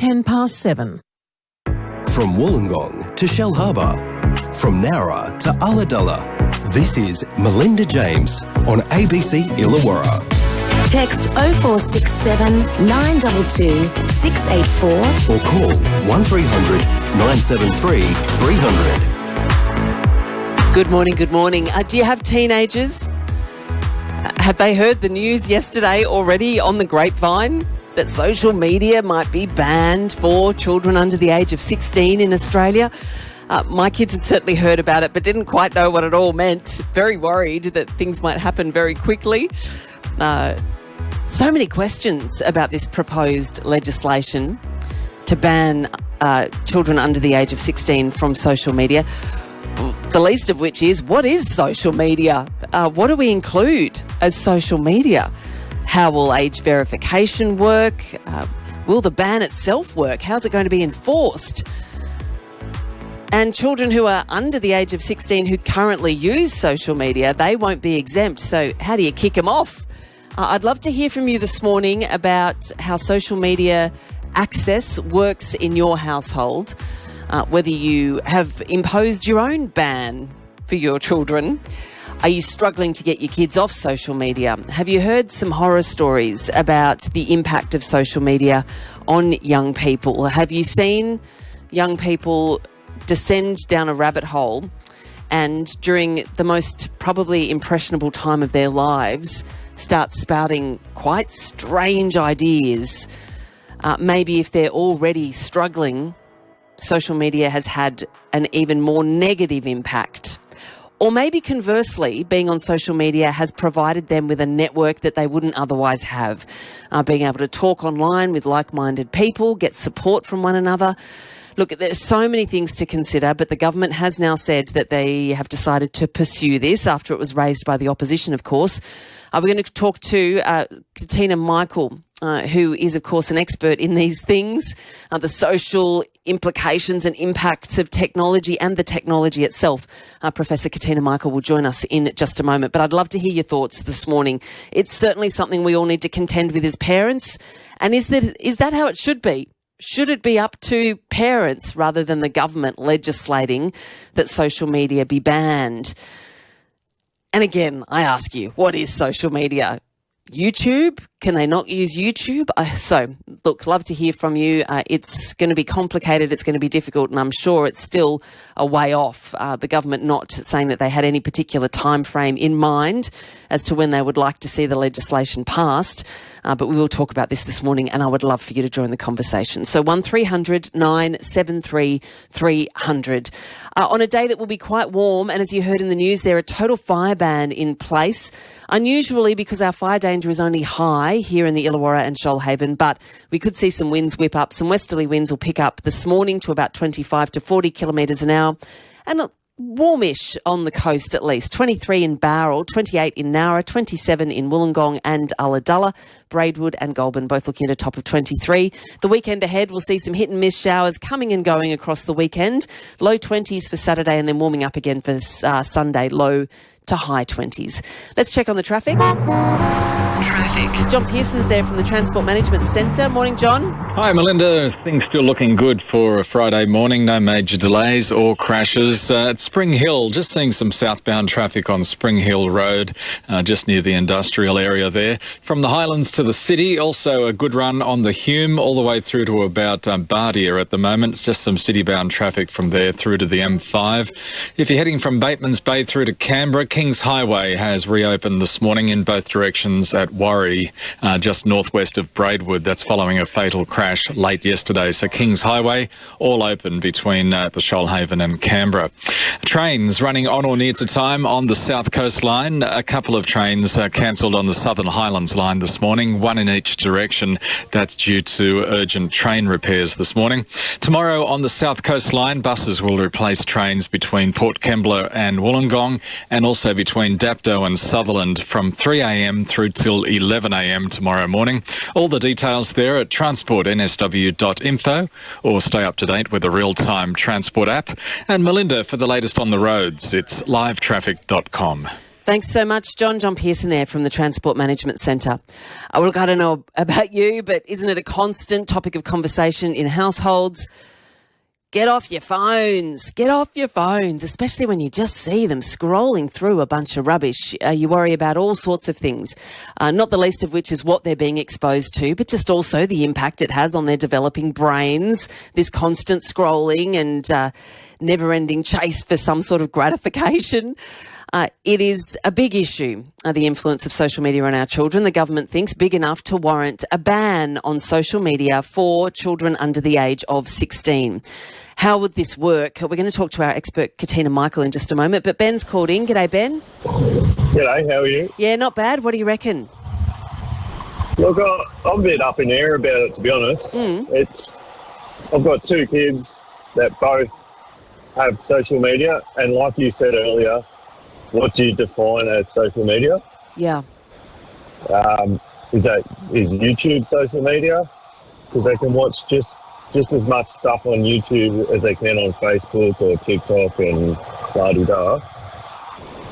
7:10. From Wollongong to Shell Harbour, from Nowra to Ulladulla, this is Melinda James on ABC Illawarra. Text 0467 922 684 or call 1300 973 300. Good morning, good morning. Do you have teenagers? Have they heard the news yesterday already on the grapevine that social media might be banned for children under the age of 16 in Australia? My kids had certainly heard about it but didn't quite know what it all meant. Very worried that things might happen very quickly. So many questions about this proposed legislation to ban children under the age of 16 from social media. The least of which is, what is social media? What do we include as social media? How will age verification work? Will the ban itself work? How's it going to be enforced? And children who are under the age of 16 who currently use social media, they won't be exempt. So how do you kick them off? I'd love to hear from you this morning about how social media access works in your household. Whether you have imposed your own ban for your children. Are you struggling to get your kids off social media? Have you heard some horror stories about the impact of social media on young people? Have you seen young people descend down a rabbit hole and during the most probably impressionable time of their lives start spouting quite strange ideas? Maybe if they're already struggling, social media has had an even more negative impact. Or maybe conversely, being on social media has provided them with a network that they wouldn't otherwise have. Being able to talk online with like-minded people, get support from one another. Look, there's so many things to consider, but the government has now said that they have decided to pursue this after it was raised by the opposition, of course. We're going to talk to Katina Michael, who is, of course, an expert in these things, the social implications and impacts of technology and the technology itself. Professor Katina Michael will join us in just a moment, but I'd love to hear your thoughts this morning. It's certainly something we all need to contend with as parents. And is that how it should be? Should it be up to parents rather than the government legislating that social media be banned? And again, I ask you, what is social media? YouTube? Can they not use YouTube? So, look, love to hear from you. It's going to be complicated. It's going to be difficult, and I'm sure it's still a way off. The government not saying that they had any particular time frame in mind as to when they would like to see the legislation passed. But we will talk about this morning, and I would love for you to join the conversation. So 1300 973 300. On a day that will be quite warm, and as you heard in the news, there a total fire ban in place. Unusually, because our fire danger is only high here in the Illawarra and Shoalhaven, but we could see some winds whip up. Some westerly winds will pick up this morning to about 25 to 40 kilometres an hour. And warmish on the coast at least. 23 in Bowral, 28 in Nowra, 27 in Wollongong and Ulladulla. Braidwood and Goulburn both looking at a top of 23. The weekend ahead, we'll see some hit and miss showers coming and going across the weekend. Low 20s for Saturday and then warming up again for Sunday, low to high 20s. Let's check on the traffic. John Pearson's there from the Transport Management Centre. Morning, John. Hi, Melinda. Things still looking good for a Friday morning. No major delays or crashes. At Spring Hill, just seeing some southbound traffic on Spring Hill Road, just near the industrial area there. From the Highlands to the city, also a good run on the Hume, all the way through to about Bardia at the moment. It's just some city-bound traffic from there through to the M5. If you're heading from Bateman's Bay through to Canberra, Kings Highway has reopened this morning in both directions at Warrie, just northwest of Braidwood. That's following a fatal crash late yesterday. So Kings Highway, all open between the Shoalhaven and Canberra. Trains running on or near to time on the South Coast line. A couple of trains cancelled on the Southern Highlands line this morning, one in each direction. That's due to urgent train repairs this morning. Tomorrow on the South Coast line, buses will replace trains between Port Kembla and Wollongong, and also between Dapto and Sutherland from 3 a.m. through till 11 a.m. tomorrow morning. All the details there at transportnsw.info, or stay up to date with the real-time transport app. And Melinda, for the latest on the roads, it's livetraffic.com. Thanks so much, John. John Pearson there from the Transport Management Centre. Well, look, I don't know about you, but isn't it a constant topic of conversation in households? Get off your phones. Get off your phones, especially when you just see them scrolling through a bunch of rubbish. You worry about all sorts of things, not the least of which is what they're being exposed to, but just also the impact it has on their developing brains, this constant scrolling and never-ending chase for some sort of gratification. It is a big issue, the influence of social media on our children. The government thinks big enough to warrant a ban on social media for children under the age of 16. How would this work? We're going to talk to our expert, Katina Michael, in just a moment. But Ben's called in. G'day, Ben. G'day, how are you? Yeah, not bad. What do you reckon? Look, I'm a bit up in the air about it, to be honest. I've got two kids that both have social media, and like you said earlier, what do you define as social media? Yeah. Is YouTube social media? Because they can watch just as much stuff on YouTube as they can on Facebook or TikTok and blah-de-da.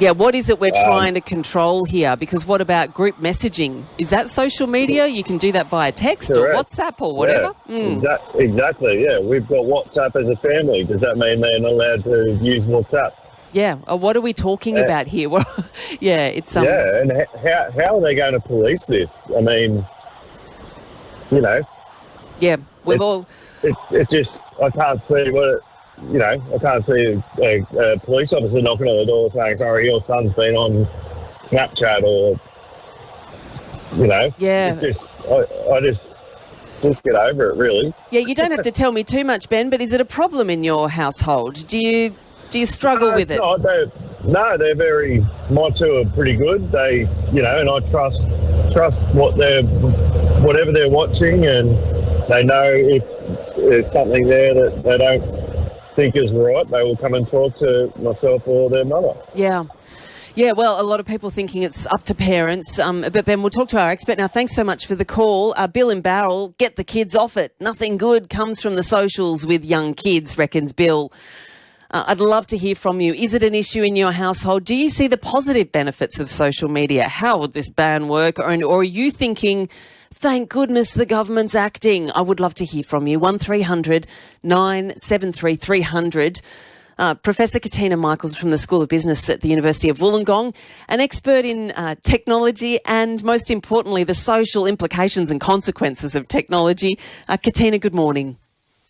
Yeah, what is it we're trying to control here? Because what about group messaging? Is that social media? You can do that via text Correct. or WhatsApp or whatever? Yeah, exactly, yeah. We've got WhatsApp as a family. Does that mean they're not allowed to use WhatsApp? Yeah, what are we talking about here? Yeah, it's Yeah, and how are they going to police this? I mean, you know. Yeah, It just, I can't see I can't see a police officer knocking on the door saying, sorry, your son's been on Snapchat or, Yeah. I just get over it, really. Yeah, you don't have to tell me too much, Ben, but is it a problem in your household? Do you struggle with it? No, they're very, my two are pretty good. They, and I trust whatever they're watching, and they know if there's something there that they don't think is right, they will come and talk to myself or their mother. Yeah. Yeah, well, a lot of people thinking it's up to parents. But Ben, we'll talk to our expert now. Thanks so much for the call. Bill in Barrel, get the kids off it. Nothing good comes from the socials with young kids, reckons Bill. I'd love to hear from you. Is it an issue in your household? Do you see the positive benefits of social media? How would this ban work? Or are you thinking, thank goodness the government's acting? I would love to hear from you. 1300 973 300. Professor Katina Michaels from the School of Business at the University of Wollongong, an expert in technology and, most importantly, the social implications and consequences of technology. Katina, good morning.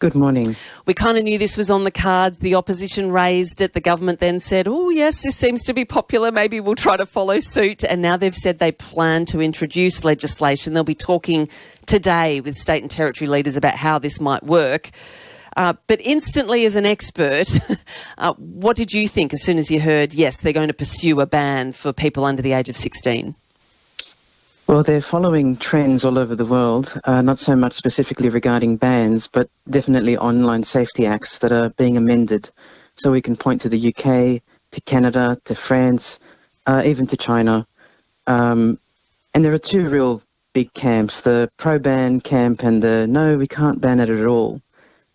Good morning. We kind of knew this was on the cards. The opposition raised it. The government then said, oh, yes, this seems to be popular. Maybe we'll try to follow suit. And now they've said they plan to introduce legislation. They'll be talking today with state and territory leaders about how this might work. But instantly, as an expert, what did you think as soon as you heard, yes, they're going to pursue a ban for people under the age of 16? Well, they're following trends all over the world, not so much specifically regarding bans, but definitely online safety acts that are being amended. So we can point to the UK, to Canada, to France, even to China. And there are two real big camps, the pro-ban camp and the no, we can't ban it at all.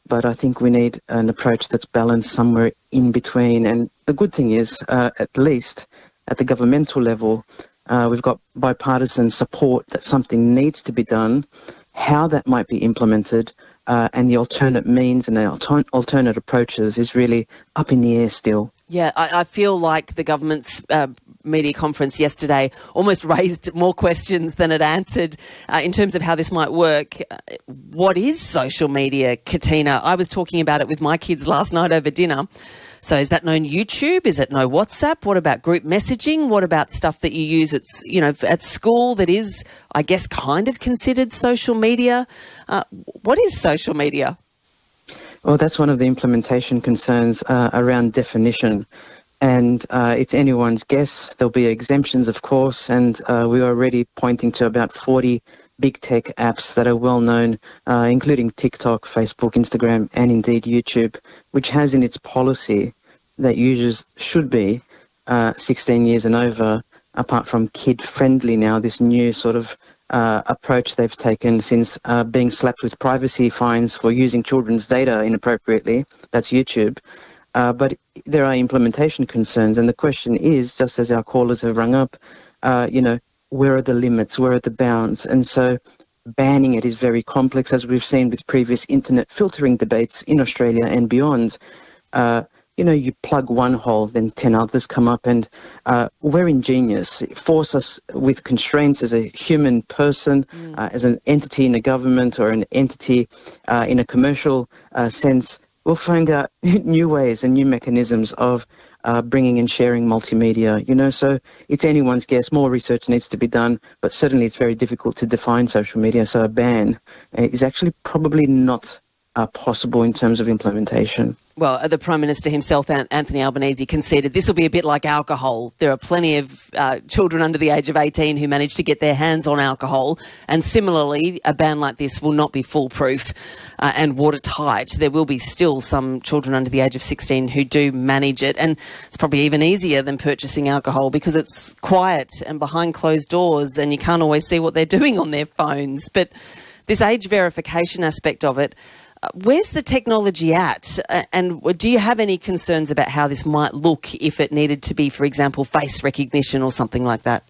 But I think we need an approach that's balanced somewhere in between. And the good thing is, at least at the governmental level, we've got bipartisan support that something needs to be done. How that might be implemented and the alternate means and the alternate approaches is really up in the air still. Yeah, I feel like the government's media conference yesterday almost raised more questions than it answered in terms of how this might work. What is social media, Katina? I was talking about it with my kids last night over dinner. So is that no YouTube? Is it no WhatsApp? What about group messaging? What about stuff that you use at school that is, I guess, kind of considered social media? What is social media? Well, that's one of the implementation concerns around definition. And it's anyone's guess. There'll be exemptions, of course, and we're already pointing to about 40 big tech apps that are well known, including TikTok, Facebook, Instagram, and indeed YouTube, which has in its policy that users should be 16 years and over, apart from kid-friendly now, this new sort of approach they've taken since being slapped with privacy fines for using children's data inappropriately. That's YouTube. but there are implementation concerns. And the question is, just as our callers have rung up, where are the limits? Where are the bounds? And so banning it is very complex, as we've seen with previous internet filtering debates in Australia and beyond. You plug one hole, then 10 others come up, and we're ingenious. Force us with constraints as a human person, as an entity in a government or an entity in a commercial sense. We'll find out new ways and new mechanisms of bringing and sharing multimedia, so it's anyone's guess. More research needs to be done, but certainly it's very difficult to define social media. So a ban is actually probably not possible in terms of implementation. Well, the Prime Minister himself, Anthony Albanese, conceded this will be a bit like alcohol. There are plenty of children under the age of 18 who manage to get their hands on alcohol, and similarly, a ban like this will not be foolproof and watertight. There will be still some children under the age of 16 who do manage it, and it's probably even easier than purchasing alcohol because it's quiet and behind closed doors and you can't always see what they're doing on their phones. But this age verification aspect of it, where's the technology at? And do you have any concerns about how this might look if it needed to be, for example, face recognition or something like that?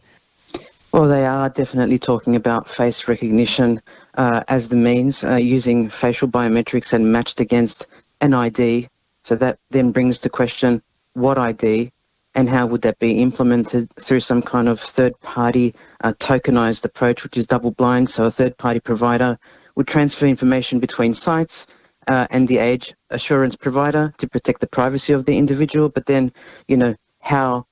Well, they are definitely talking about face recognition as the means, using facial biometrics and matched against an ID. So that then brings the question, what ID, and how would that be implemented through some kind of third-party tokenized approach, which is double-blind? So a third-party provider would transfer information between sites and the age assurance provider to protect the privacy of the individual. But then, how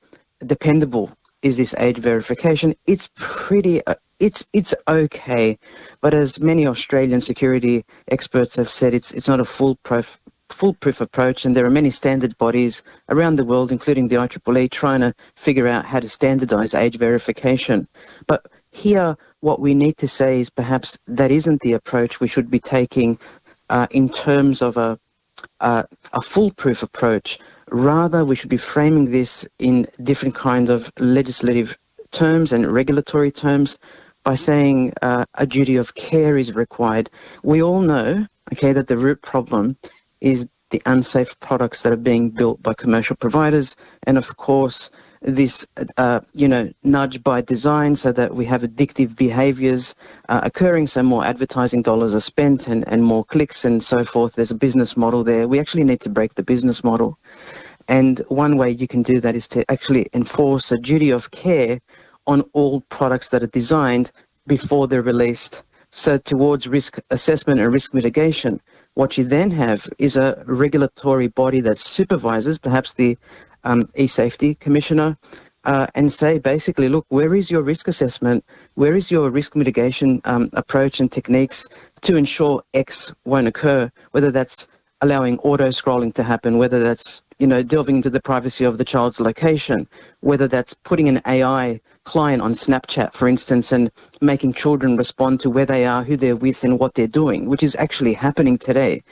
dependable is this age verification? It's pretty, it's okay. But as many Australian security experts have said, it's not a foolproof approach, and there are many standard bodies around the world, including the IEEE, trying to figure out how to standardise age verification. But here, what we need to say is perhaps that isn't the approach we should be taking in terms of a foolproof approach. Rather, we should be framing this in different kind of legislative terms and regulatory terms by saying a duty of care is required. We all know, that the root problem is the unsafe products that are being built by commercial providers, and of course this nudge by design so that we have addictive behaviours occurring, so more advertising dollars are spent and more clicks and so forth. There's a business model there. We actually need to break the business model, and one way you can do that is to actually enforce a duty of care on all products that are designed before they're released. So towards risk assessment and risk mitigation, what you then have is a regulatory body that supervises, perhaps the e-safety commissioner, and say basically, look, where is your risk assessment? Where is your risk mitigation approach and techniques to ensure X won't occur? Whether that's allowing auto scrolling to happen, whether that's delving into the privacy of the child's location, whether that's putting an AI client on Snapchat, for instance, and making children respond to where they are, who they're with, and what they're doing, which is actually happening today.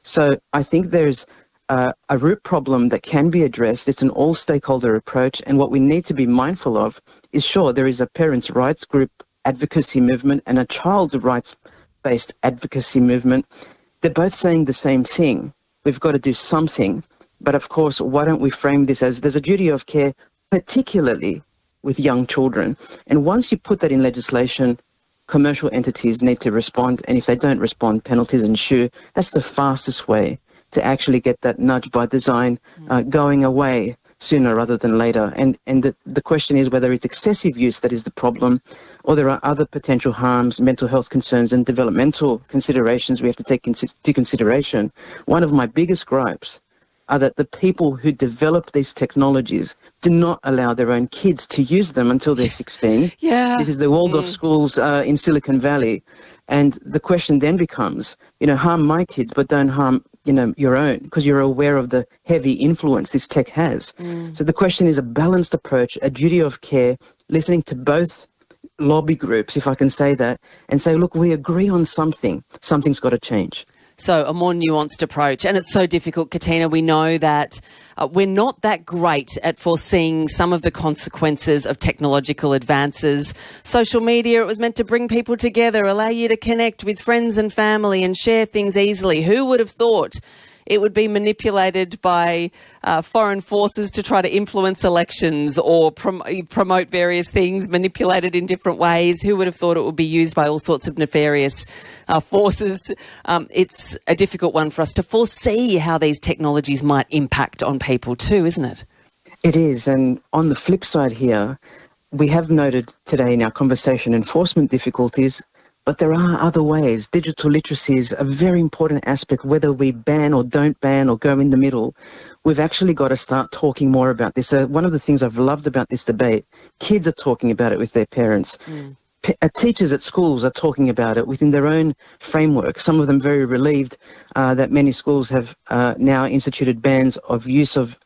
So I think there's a root problem that can be addressed. It's an all-stakeholder approach, and what we need to be mindful of is, sure, there is a parents' rights group advocacy movement and a child rights-based advocacy movement. They're both saying the same thing. We've got to do something. But of course, why don't we frame this as there's a duty of care, particularly with young children. And once you put that in legislation, commercial entities need to respond. And if they don't respond, penalties ensue. That's the fastest way to actually get that nudge by design going away sooner rather than later. And the question is whether it's excessive use that is the problem, or there are other potential harms, mental health concerns and developmental considerations we have to take into consideration. One of my biggest gripes are that the people who develop these technologies do not allow their own kids to use them until they're 16. Yeah. This is the Waldorf schools in Silicon Valley. And the question then becomes, harm my kids, but don't harm, your own, because you're aware of the heavy influence this tech has. So the question is a balanced approach, a duty of care, listening to both lobby groups, if I can say that, and say, look, we agree on something. Something's got to change. So a more nuanced approach. And it's so difficult, Katina. We know that we're not that great at foreseeing some of the consequences of technological advances. Social media, it was meant to bring people together, allow you to connect with friends and family and share things easily. Who would have thought it would be manipulated by foreign forces to try to influence elections or promote various things, manipulated in different ways. Who would have thought it would be used by all sorts of nefarious forces? It's a difficult one for us to foresee how these technologies might impact on people too, isn't it? It is. And on the flip side here, we have noted today in our conversation enforcement difficulties, but there are other ways. Digital literacy is a very important aspect, whether we ban or don't ban or go in the middle. We've actually got to start talking more about this. One of the things I've loved about this debate, kids are talking about it with their parents. Teachers at schools are talking about it within their own framework. Some of them very relieved that many schools have now instituted bans of use of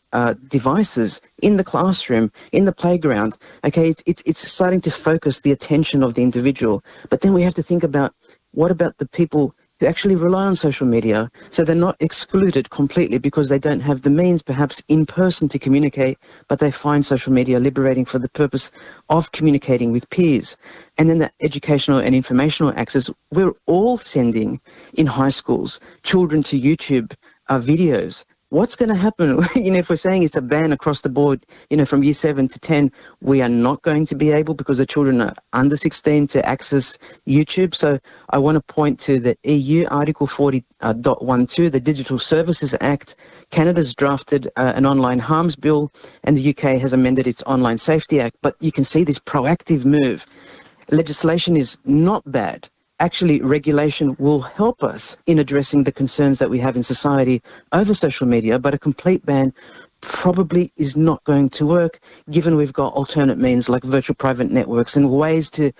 devices in the classroom, in the playground. Okay, it's starting to focus the attention of the individual. But then we have to think about, what about the people who actually rely on social media, so they're not excluded completely because they don't have the means perhaps in person to communicate, but they find social media liberating for the purpose of communicating with peers. And then the educational and informational access, we're all sending in high schools children to YouTube videos. What's going to happen? If we're saying it's a ban across the board, from year 7 to 10, we are not going to be able, because the children are under 16, to access YouTube. So I want to point to the EU Article 40.12, the Digital Services Act. Canada's drafted an online harms bill, and the UK has amended its Online Safety Act. But you can see this proactive move. Legislation is not bad. Actually, regulation will help us in addressing the concerns that we have in society over social media, but a complete ban probably is not going to work, given we've got alternate means like virtual private networks and ways to,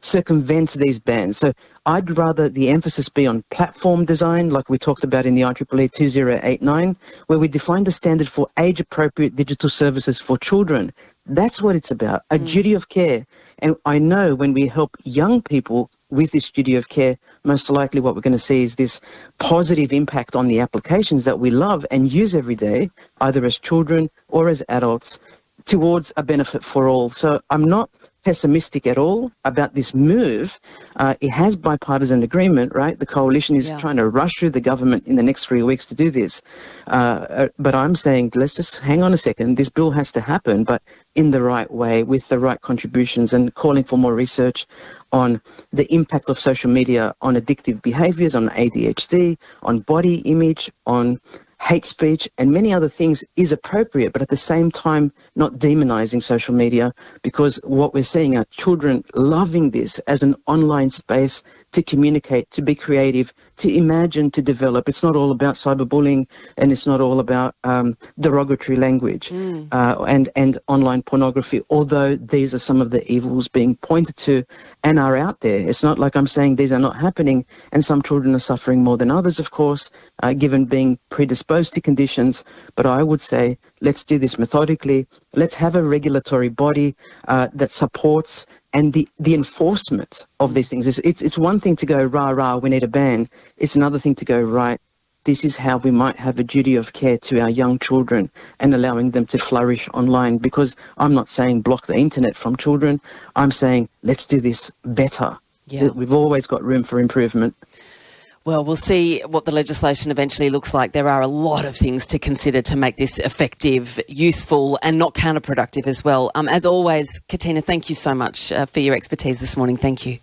circumvent these bans. So I'd rather the emphasis be on platform design, like we talked about in the IEEE 2089, where we define the standard for age-appropriate digital services for children. That's what it's about, a duty of care. And I know when we help young people with this duty of care, most likely what we're going to see is this positive impact on the applications that we love and use every day, either as children or as adults, towards a benefit for all. So I'm not pessimistic at all about this move. It has bipartisan agreement, right? The coalition is trying to rush through the government in the next 3 weeks to do this. But I'm saying, let's just hang on a second. This bill has to happen, but in the right way, with the right contributions, and calling for more research on the impact of social media on addictive behaviours, on ADHD, on body image, on hate speech and many other things is appropriate, but at the same time not demonising social media, because what we're seeing are children loving this as an online space to communicate, to be creative, to imagine, to develop. It's not all about cyberbullying, and it's not all about derogatory language and online pornography, although these are some of the evils being pointed to and are out there. It's not like I'm saying these are not happening, and some children are suffering more than others, of course, given being predisposed to conditions. But I would say, let's do this methodically. Let's have a regulatory body that supports and the enforcement of these things. It's one thing to go, rah, rah, we need a ban. It's another thing to go, right, this is how we might have a duty of care to our young children and allowing them to flourish online. Because I'm not saying block the internet from children. I'm saying let's do this better. Yeah. We've always got room for improvement. Well, we'll see what the legislation eventually looks like. There are a lot of things to consider to make this effective, useful and not counterproductive as well. As always, Katina, thank you so much for your expertise this morning. Thank you.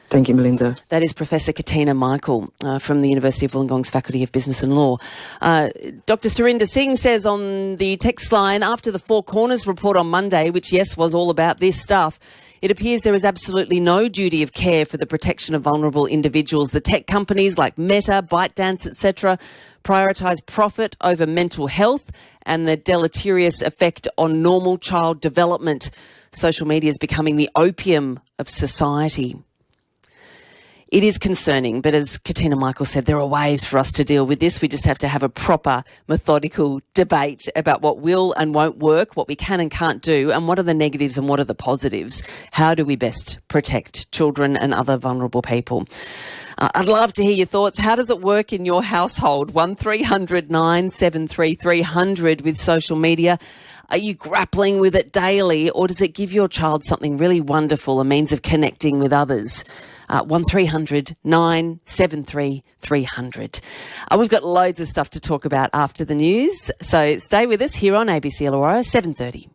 Thank you, Melinda. That is Professor Katina Michael from the University of Wollongong's Faculty of Business and Law. Dr. Surinder Singh says on the text line, after the Four Corners report on Monday, which, yes, was all about this stuff, it appears there is absolutely no duty of care for the protection of vulnerable individuals. The tech companies like Meta, ByteDance, etc. prioritise profit over mental health and the deleterious effect on normal child development. Social media is becoming the opium of society. It is concerning, but as Katina Michael said, there are ways for us to deal with this. We just have to have a proper, methodical debate about what will and won't work, what we can and can't do, and what are the negatives and what are the positives. How do we best protect children and other vulnerable people? I'd love to hear your thoughts. How does it work in your household? 1300 973 300 with social media. Are you grappling with it daily, or does it give your child something really wonderful, a means of connecting with others? 1300 973 300. We've got loads of stuff to talk about after the news, so stay with us here on ABC Illawarra, 7:30.